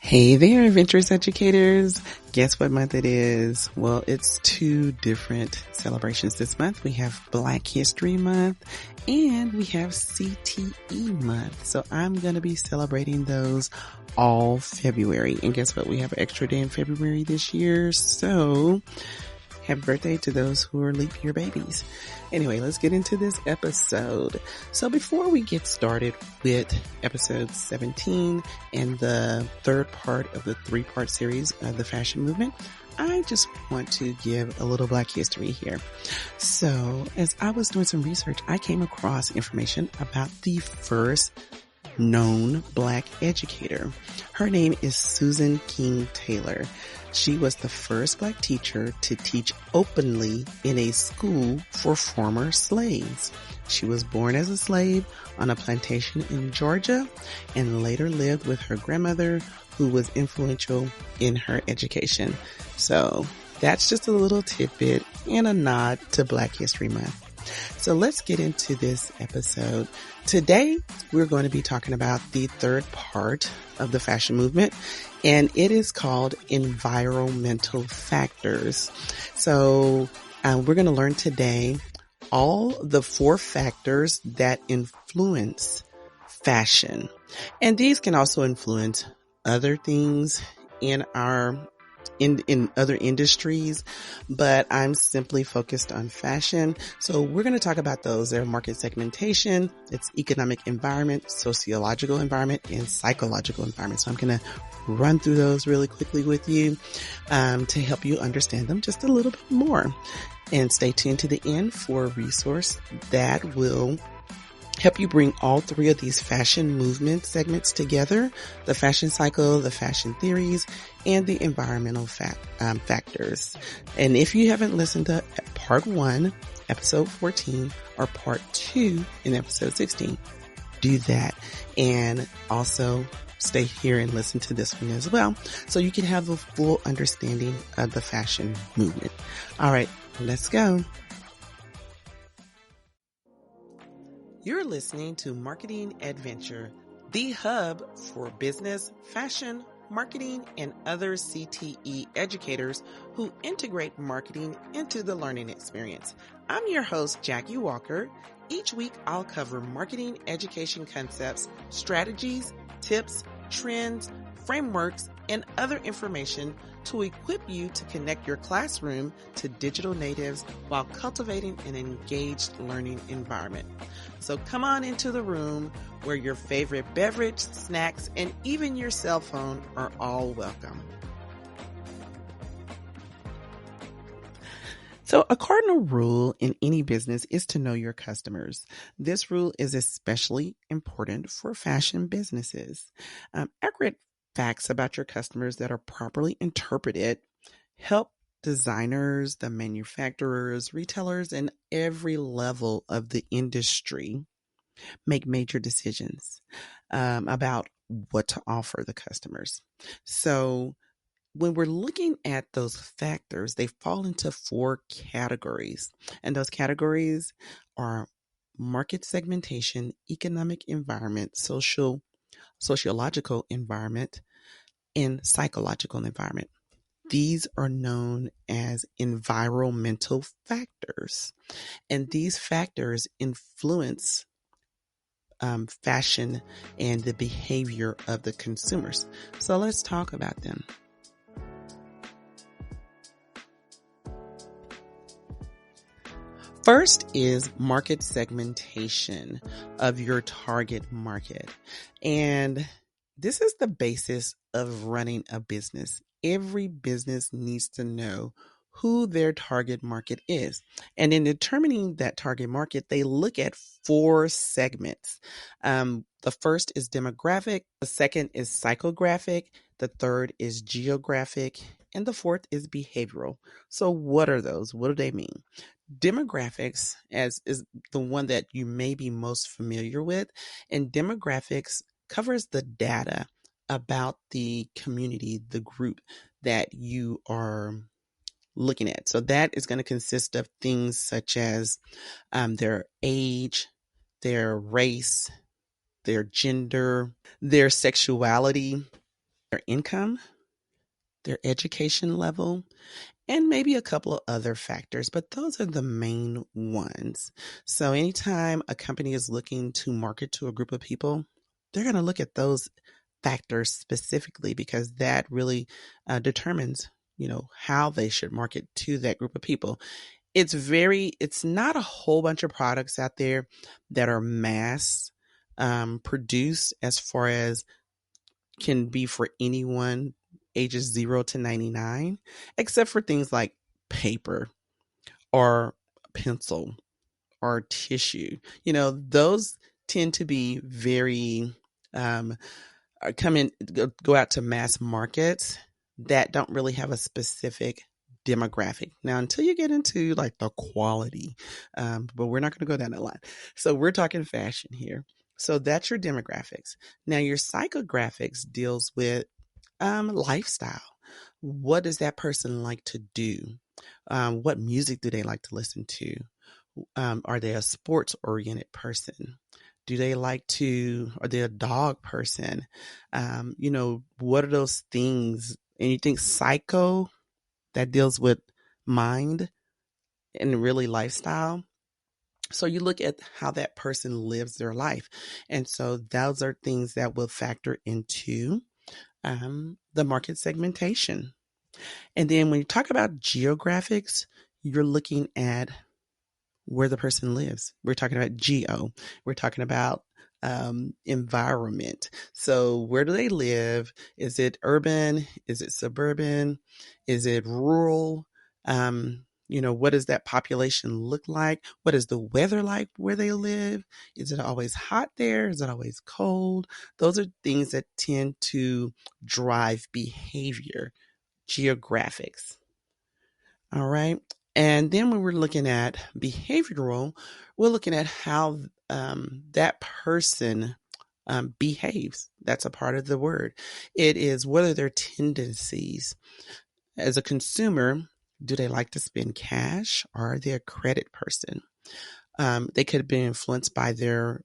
Hey there, adventurous educators. Guess what month it is? Well, it's two different celebrations this month. We have Black History Month and we have CTE Month. So I'm going to be celebrating those all February. And guess what? We have an extra day in February this year. So happy birthday to those who are leap year babies. Anyway, let's get into this episode. So before we get started with episode 17 and the third part of the 3-part series of the fashion movement, I just want to give a little Black history here. So as I was doing some research, I came across information about the first known Black educator. Her name is Susan King Taylor. She was the first Black teacher to teach openly in a school for former slaves. She was born as a slave on a plantation in Georgia and later lived with her grandmother, who was influential in her education. So that's just a little tidbit and a nod to Black History Month. So let's get into this episode. Today, we're going to be talking about the third part of the fashion movement, and it is called environmental factors. So we're going to learn today all the 4 factors that influence fashion. And these can also influence other things in other industries, but I'm simply focused on fashion. So we're going to talk about those. They're market segmentation, it's economic environment, sociological environment, and psychological environment. So I'm going to run through those really quickly with you to help you understand them just a little bit more. And stay tuned to the end for a resource that will help you bring all 3 of these fashion movement segments together: the fashion cycle, the fashion theories, and the environmental factors. And if you haven't listened to part 1, episode 14, or part 2 in episode 16, do that. And also stay here and listen to this one as well, so you can have a full understanding of the fashion movement. All right, let's go. You're listening to Marketing Adventure, the hub for business, fashion, marketing, and other CTE educators who integrate marketing into the learning experience. I'm your host, Jackie Walker. Each week, I'll cover marketing education concepts, strategies, tips, trends, frameworks, and other information to equip you to connect your classroom to digital natives while cultivating an engaged learning environment. So come on into the room where your favorite beverage, snacks, and even your cell phone are all welcome. So a cardinal rule in any business is to know your customers. This rule is especially important for fashion businesses. Accurate facts about your customers that are properly interpreted help designers, the manufacturers, retailers, and every level of the industry make major decisions about what to offer the customers. So when we're looking at those factors, they fall into 4 categories. And those categories are market segmentation, economic environment, sociological environment, and psychological environment. These are known as environmental factors. And these factors influence fashion and the behavior of the consumers. So let's talk about them. First is market segmentation of your target market. And this is the basis of running a business. Every business needs to know who their target market is. And in determining that target market, they look at 4 segments. The first is demographic, the second is psychographic, the third is geographic, and the fourth is behavioral. So what are those? What do they mean? Demographics is the one that you may be most familiar with, and demographics covers the data about the community, the group that you are looking at. So that is going to consist of things such as their age, their race, their gender, their sexuality, their income, their education level, and maybe a couple of other factors, but those are the main ones. So anytime a company is looking to market to a group of people, they're going to look at those factors specifically because that really determines, how they should market to that group of people. It's not a whole bunch of products out there that are mass produced as far as can be for anyone ages 0 to 99, except for things like paper or pencil or tissue. Those tend to be very um, go out to mass markets that don't really have a specific demographic. Now, until you get into like the quality, but we're not going to go down that line. So we're talking fashion here. So that's your demographics. Now, your psychographics deals with lifestyle. What does that person like to do? What music do they like to listen to? Are they a sports oriented person? Do they are they a dog person? What are those things? And you think psycho, that deals with mind and really lifestyle. So you look at how that person lives their life. And so those are things that will factor into the market segmentation. And then when you talk about geographics, you're looking at where the person lives. We're talking about geo. We're talking about environment. So where do they live? Is it urban? Is it suburban? Is it rural? What does that population look like? What is the weather like where they live? Is it always hot there? Is it always cold? Those are things that tend to drive behavior, geographics. All right. And then when we're looking at behavioral, we're looking at how that person behaves. That's a part of the word. It is what are their tendencies. As a consumer, do they like to spend cash or are they a credit person? They could have been influenced by their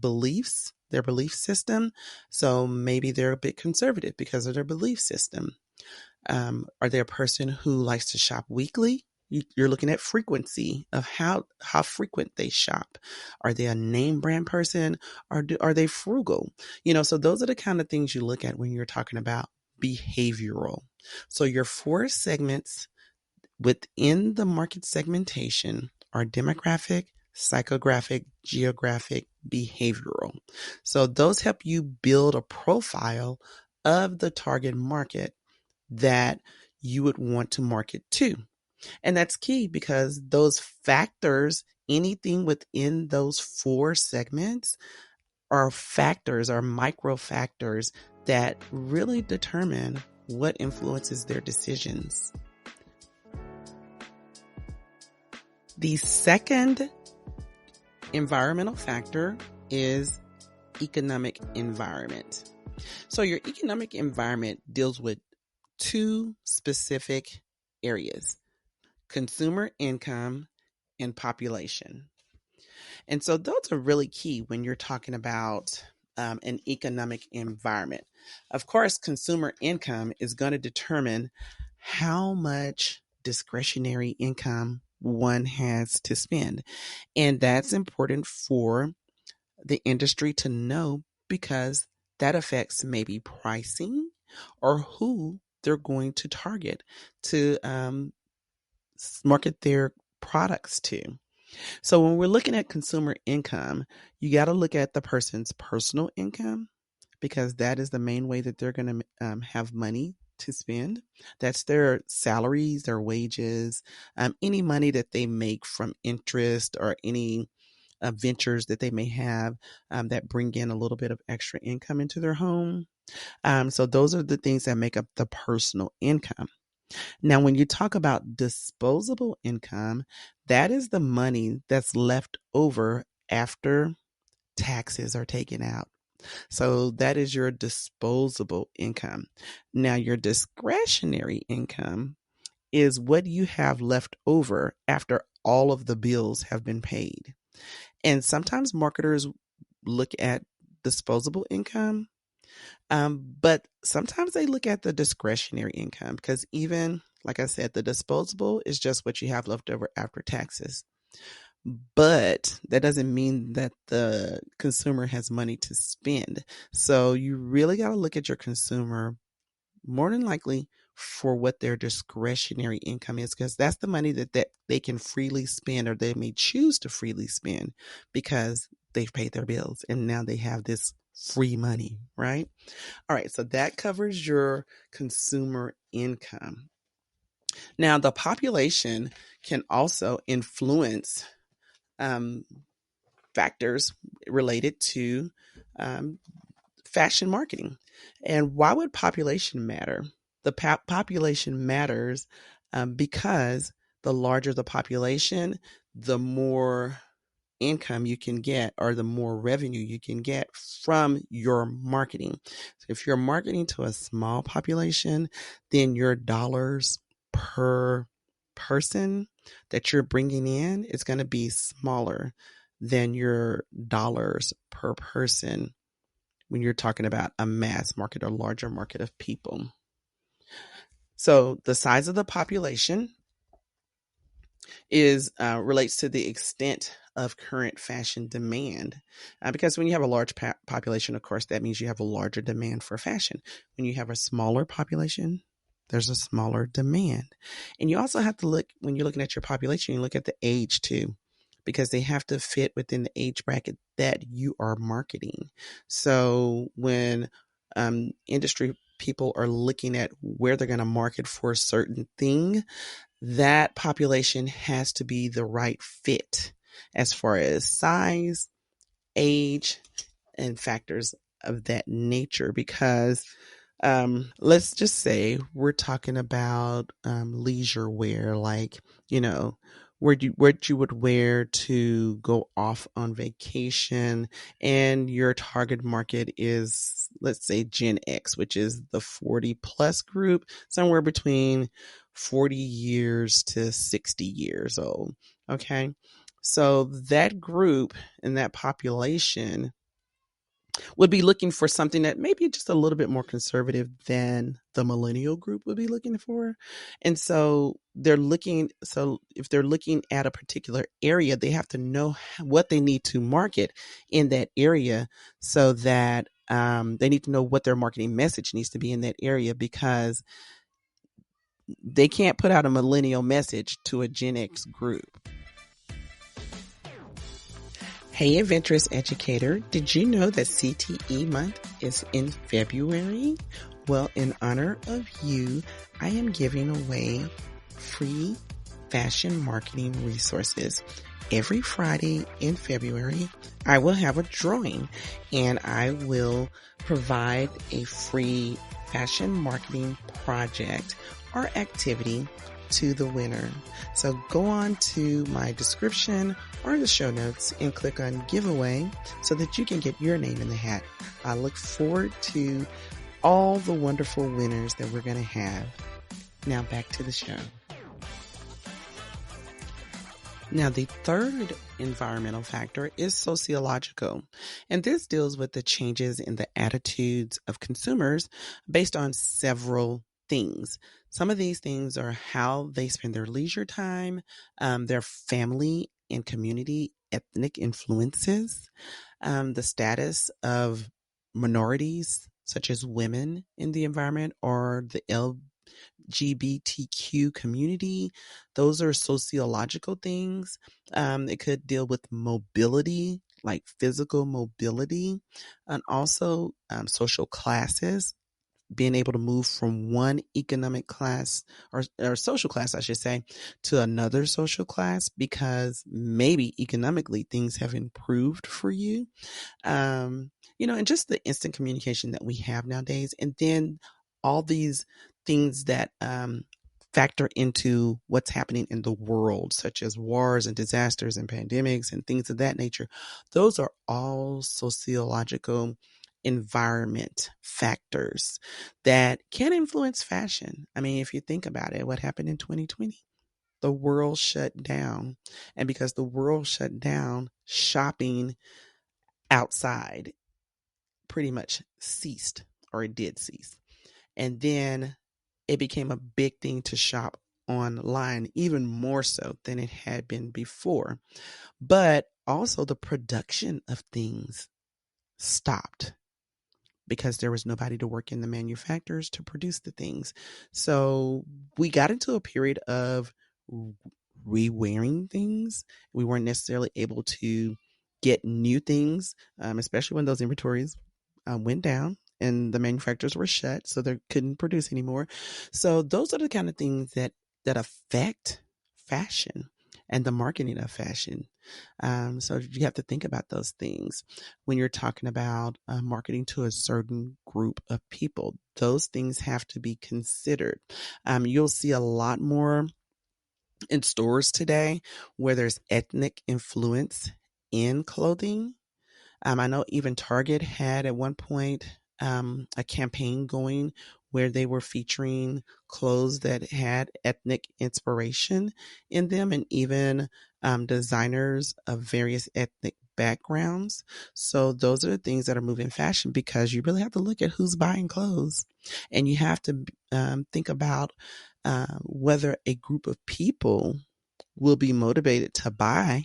beliefs, their belief system. So maybe they're a bit conservative because of their belief system. Are they a person who likes to shop weekly? You're looking at frequency of how frequent they shop. Are they a name brand person or are they frugal? So those are the kind of things you look at when you're talking about behavioral. So your 4 segments within the market segmentation are demographic, psychographic, geographic, behavioral. So those help you build a profile of the target market that you would want to market to. And that's key because those factors, anything within those 4 segments are factors, are micro factors that really determine what influences their decisions. The second environmental factor is economic environment. So your economic environment deals with 2 specific areas: consumer income and population. And so those are really key when you're talking about an economic environment. Of course, consumer income is going to determine how much discretionary income one has to spend. And that's important for the industry to know because that affects maybe pricing or who they're going to target to market their products to. So when we're looking at consumer income, you got to look at the person's personal income because that is the main way that they're going to have money to spend. That's their salaries, their wages, any money that they make from interest or any ventures that they may have that bring in a little bit of extra income into their home. So those are the things that make up the personal income. Now, when you talk about disposable income, that is the money that's left over after taxes are taken out. So that is your disposable income. Now, your discretionary income is what you have left over after all of the bills have been paid. And sometimes marketers look at disposable income But sometimes they look at the discretionary income because even, like I said, the disposable is just what you have left over after taxes. But that doesn't mean that the consumer has money to spend. So you really got to look at your consumer more than likely for what their discretionary income is, because that's the money that they can freely spend, or they may choose to freely spend because they've paid their bills and now they have this free money, right? All right, so that covers your consumer income. Now, the population can also influence um, factors related to um, fashion marketing. And why would population matter? The population matters because the larger the population, the more income you can get, or the more revenue you can get from your marketing. So if you're marketing to a small population, then your dollars per person that you're bringing in is going to be smaller than your dollars per person when you're talking about a mass market or larger market of people. So the size of the population is relates to the extent of current fashion demand. Because when you have a large population, of course, that means you have a larger demand for fashion. When you have a smaller population, there's a smaller demand. And you also have to look, when you're looking at your population, you look at the age too, because they have to fit within the age bracket that you are marketing. So when industry people are looking at where they're going to market for a certain thing, that population has to be the right fit as far as size, age, and factors of that nature. Because let's just say we're talking about leisure wear, like, you know, what you would wear to go off on vacation, and your target market is, let's say, Gen X, which is the 40 plus group, somewhere between 40 years to 60 years old. Okay. So that group and that population would be looking for something that maybe just a little bit more conservative than the millennial group would be looking for. And so if they're looking at a particular area, they have to know what they need to market in that area, so that they need to know what their marketing message needs to be in that area, because they can't put out a millennial message to a Gen X group. Hey, adventurous educator, did you know that CTE Month is in February? Well, in honor of you, I am giving away free fashion marketing resources. Every Friday in February, I will have a drawing, and I will provide a free fashion marketing project or activity to the winner. So go on to my description or the show notes and click on giveaway so that you can get your name in the hat. I look forward to all the wonderful winners that we're going to have. Now back to the show. Now, the third environmental factor is sociological, and this deals with the changes in the attitudes of consumers based on several things. Some of these things are how they spend their leisure time, their family and community ethnic influences, the status of minorities such as women in the environment, or the LGBTQ community. Those are sociological things. It could deal with mobility, like physical mobility, and also social classes, being able to move from one economic class, or social class, I should say, to another social class because maybe economically things have improved for you. And just the instant communication that we have nowadays. And then all these things that factor into what's happening in the world, such as wars and disasters and pandemics and things of that nature. Those are all sociological environment factors that can influence fashion. I mean, if you think about it, what happened in 2020? The world shut down. And because the world shut down, shopping outside pretty much ceased, or it did cease. And then it became a big thing to shop online, even more so than it had been before. But also the production of things stopped because there was nobody to work in the manufacturers to produce the things. So we got into a period of rewearing things. We weren't necessarily able to get new things, especially when those inventories went down and the manufacturers were shut, so they couldn't produce anymore. So those are the kind of things that affect fashion and the marketing of fashion. So you have to think about those things when you're talking about marketing to a certain group of people. Those things have to be considered. You'll see a lot more in stores today where there's ethnic influence in clothing. I know even Target had at one point a campaign going where they were featuring clothes that had ethnic inspiration in them, and even designers of various ethnic backgrounds. So those are the things that are moving fashion, because you really have to look at who's buying clothes, and you have to think about whether a group of people will be motivated to buy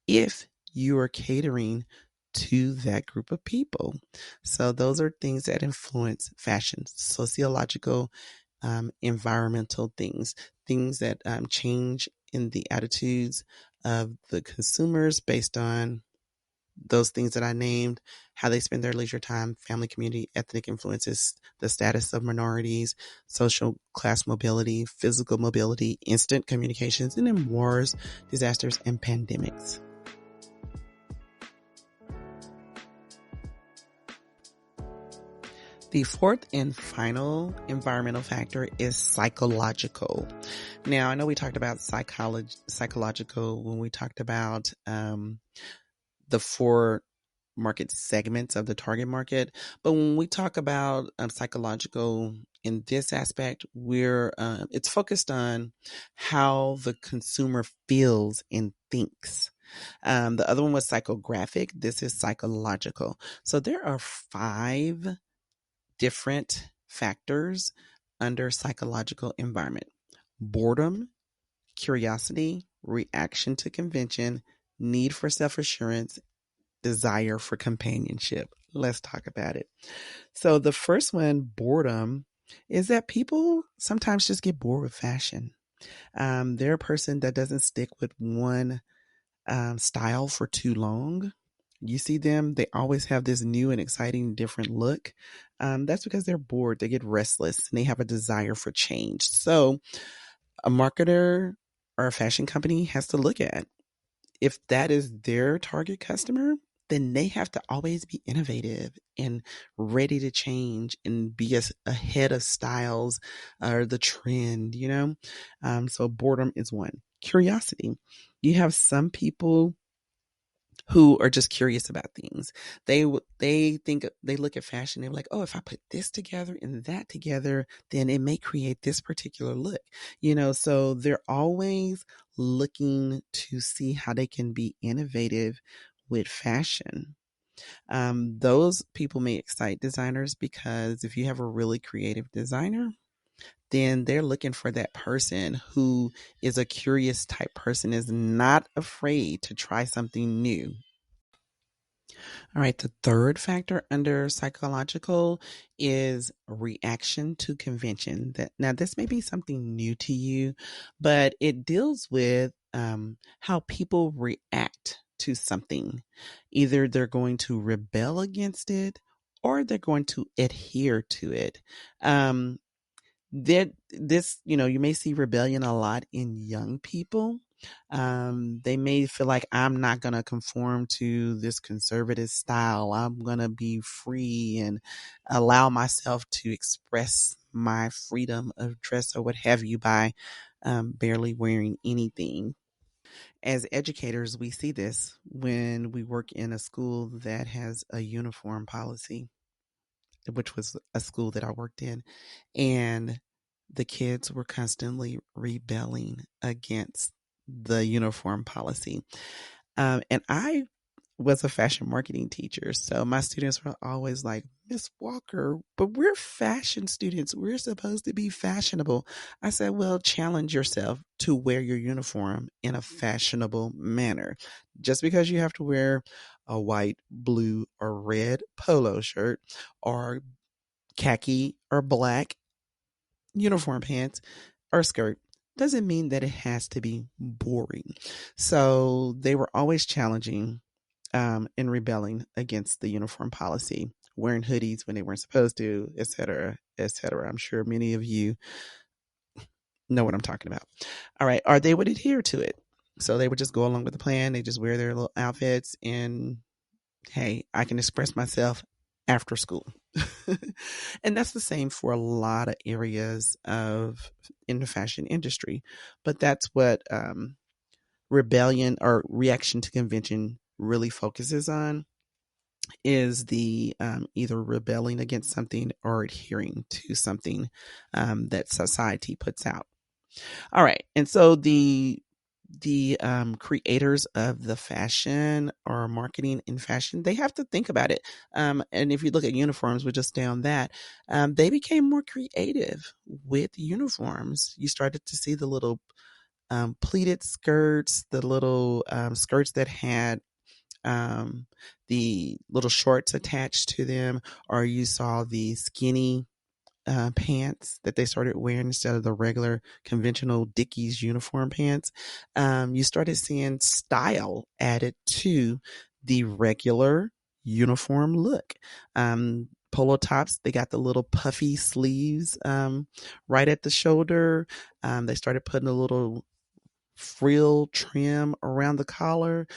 if you are catering to that group of people. So those are things that influence fashion: sociological, environmental things, things that change in the attitudes of the consumers based on those things that I named, how they spend their leisure time, family, community, ethnic influences, the status of minorities, social class mobility, physical mobility, instant communications, and then wars, disasters, and pandemics. The fourth and final environmental factor is psychological. Now, I know we talked about psychological when we talked about the four market segments of the target market. But when we talk about psychological in this aspect, it's focused on how the consumer feels and thinks. The other one was psychographic. This is psychological. So there are 5 different factors under psychological environment: boredom, curiosity, reaction to convention, need for self-assurance, desire for companionship. Let's talk about it. So the first one, boredom, is that people sometimes just get bored with fashion. They're a person that doesn't stick with one style for too long. You see them, they always have this new and exciting, different look. That's because they're bored, they get restless, and they have a desire for change. So a marketer or a fashion company has to look at, if that is their target customer, then they have to always be innovative and ready to change and be ahead of styles or the trend, you know? So boredom is one. Curiosity. You have some people who are just curious about things. They think, they look at fashion, they're like, oh, if I put this together and that together, then it may create this particular look. So they're always looking to see how they can be innovative with fashion. Those people may excite designers, because if you have a really creative designer, then they're looking for that person who is a curious type person, is not afraid to try something new. All right, the third factor under psychological is reaction to convention. Now, this may be something new to you, but it deals with how people react to something. Either they're going to rebel against it, or they're going to adhere to it. You may see rebellion a lot in young people. They may feel like, I'm not going to conform to this conservative style. I'm going to be free and allow myself to express my freedom of dress or what have you by barely wearing anything. As educators, we see this when we work in a school that has a uniform policy, which was a school that I worked in. And the kids were constantly rebelling against the uniform policy. And I was a fashion marketing teacher. So my students were always like, Miss Walker, but we're fashion students. We're supposed to be fashionable. I said, well, challenge yourself to wear your uniform in a fashionable manner. Just because you have to wear a white, blue, or red polo shirt or khaki or black uniform pants or skirt doesn't mean that it has to be boring. So they were always challenging and rebelling against the uniform policy, wearing hoodies when they weren't supposed to, et cetera, et cetera. I'm sure many of you know what I'm talking about. All right. Or they would adhere to it. So they would just go along with the plan. They just wear their little outfits and, hey, I can express myself after school. And that's the same for a lot of areas of in the fashion industry. But that's what rebellion or reaction to convention really focuses on, is the either rebelling against something or adhering to something that society puts out. All right, and so the creators of the fashion or marketing in fashion, they have to think about it. And if you look at uniforms, we'll just stay on that. They became more creative with uniforms. You started to see the little pleated skirts, the little skirts that had the little shorts attached to them, or you saw the skinny pants that they started wearing instead of the regular conventional Dickies uniform pants. You started seeing style added to the regular uniform look. Polo tops, they got the little puffy sleeves right at the shoulder. They started putting a little frill trim around the collar,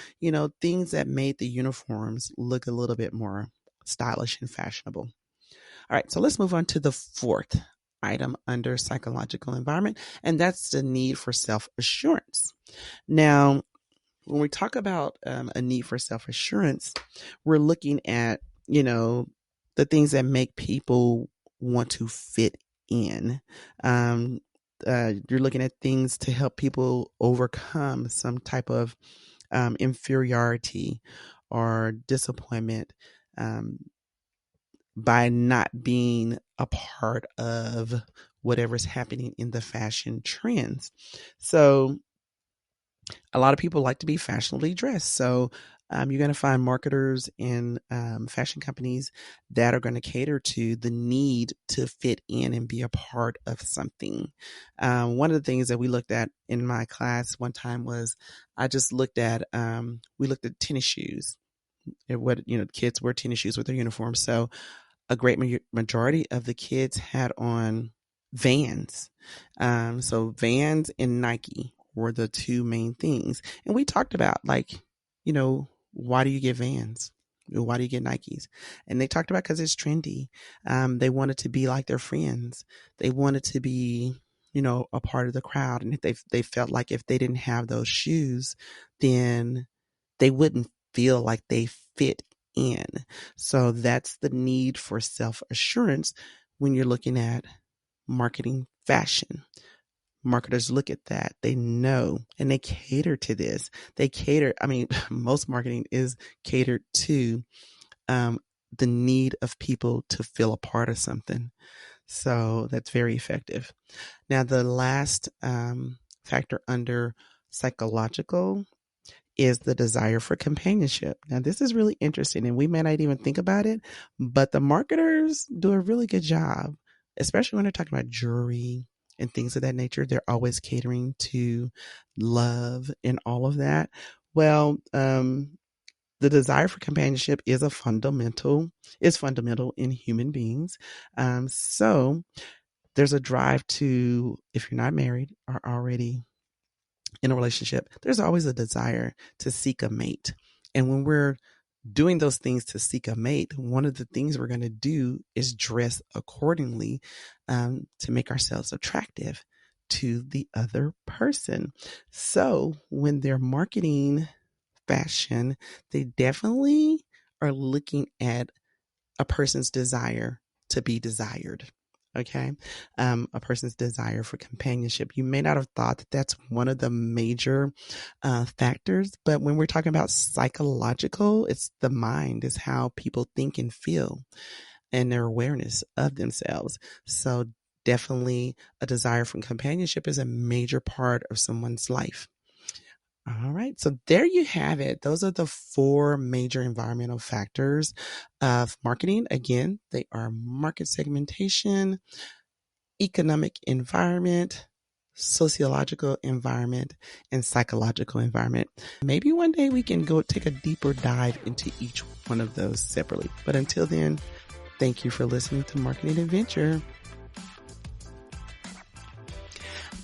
things that made the uniforms look a little bit more stylish and fashionable. All right, so let's move on to the fourth item under psychological environment, and that's the need for self assurance. Now, when we talk about a need for self assurance, we're looking at, the things that make people want to fit in. You're looking at things to help people overcome some type of inferiority or disappointment um, by not being a part of whatever's happening in the fashion trends. So a lot of people like to be fashionably dressed. So you're going to find marketers and fashion companies that are going to cater to the need to fit in and be a part of something. One of the things that we looked at in my class one time was I just looked at, we looked at tennis shoes. What, kids wear tennis shoes with their uniforms. So a great majority of the kids had on Vans. So Vans and Nike were the two main things. And we talked about why do you get Vans? Why do you get Nikes? And they talked about because it's trendy. They wanted to be like their friends. They wanted to be, a part of the crowd. And if they felt like if they didn't have those shoes, then they wouldn't feel like they fit in. So that's the need for self assurance when you're looking at marketing fashion. Marketers look at that. They know and they cater to this. Most marketing is catered to the need of people to feel a part of something. So that's very effective. Now, the last factor under psychological is the desire for companionship. Now, this is really interesting, and we may not even think about it, but the marketers do a really good job, especially when they're talking about jewelry and things of that nature. They're always catering to love and all of that. Well, the desire for companionship is fundamental in human beings. So there's a drive to, if you're not married or already in a relationship, there's always a desire to seek a mate. And when we're doing those things to seek a mate, one of the things we're going to do is dress accordingly to make ourselves attractive to the other person. So when they're marketing fashion, they definitely are looking at a person's desire to be desired. Okay. A person's desire for companionship. You may not have thought that that's one of the major factors, but when we're talking about psychological, it's the mind, is how people think and feel and their awareness of themselves. So definitely a desire for companionship is a major part of someone's life. All right. So there you have it. Those are the 4 major environmental factors of marketing. Again, they are market segmentation, economic environment, sociological environment, and psychological environment. Maybe one day we can go take a deeper dive into each one of those separately. But until then, thank you for listening to Marketing Adventure.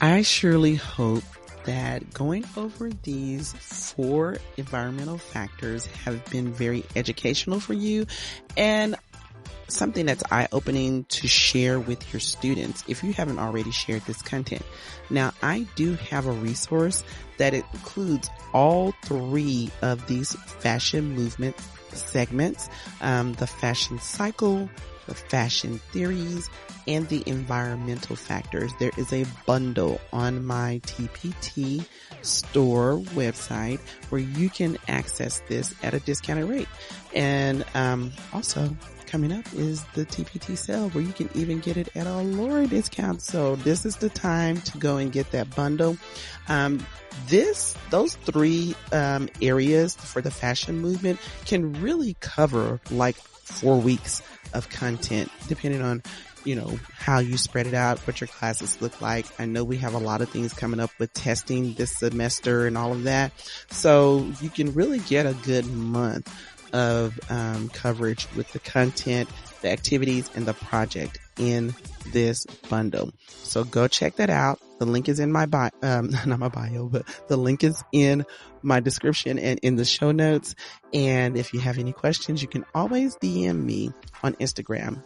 I surely hope that going over these 4 environmental factors have been very educational for you and something that's eye-opening to share with your students if you haven't already shared this content. Now, I do have a resource that includes all 3 of these fashion movement segments, the fashion cycle, the fashion theories, and the environmental factors. There is a bundle on my TPT store website where you can access this at a discounted rate. And also coming up is the TPT sale where you can even get it at a lower discount. So this is the time to go and get that bundle. Those 3 areas for the fashion movement can really cover like 4 weeks of content, depending on, how you spread it out, what your classes look like. I know we have a lot of things coming up with testing this semester and all of that. So you can really get a good month of coverage with the content, the activities, and the project in this bundle. So go check that out. The link is in my bio, not my bio, but the link is in my description and in the show notes. And if you have any questions, you can always DM me on Instagram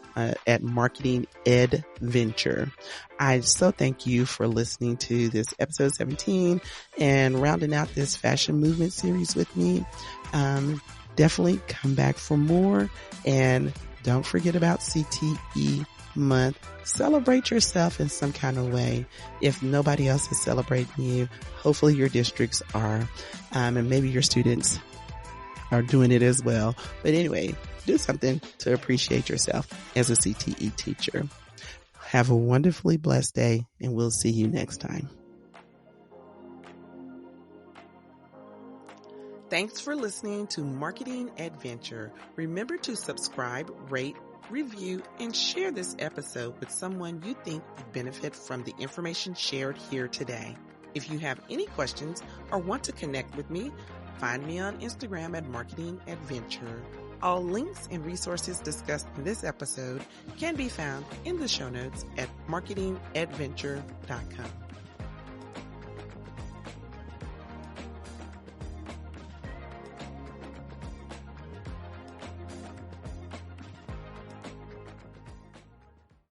at Marketing Adventure. I so thank you for listening to this episode 17 and rounding out this fashion movement series with me. Definitely come back for more, and don't forget about CTE Month. Celebrate yourself in some kind of way. If nobody else is celebrating you, hopefully your districts are, and maybe your students are doing it as well. But anyway, do something to appreciate yourself as a CTE teacher. Have a wonderfully blessed day, and we'll see you next time. Thanks for listening to Marketing Adventure. Remember to subscribe, rate, review, and share this episode with someone you think would benefit from the information shared here today. If you have any questions or want to connect with me, find me on Instagram at Marketing Adventure. All links and resources discussed in this episode can be found in the show notes at marketingadventure.com.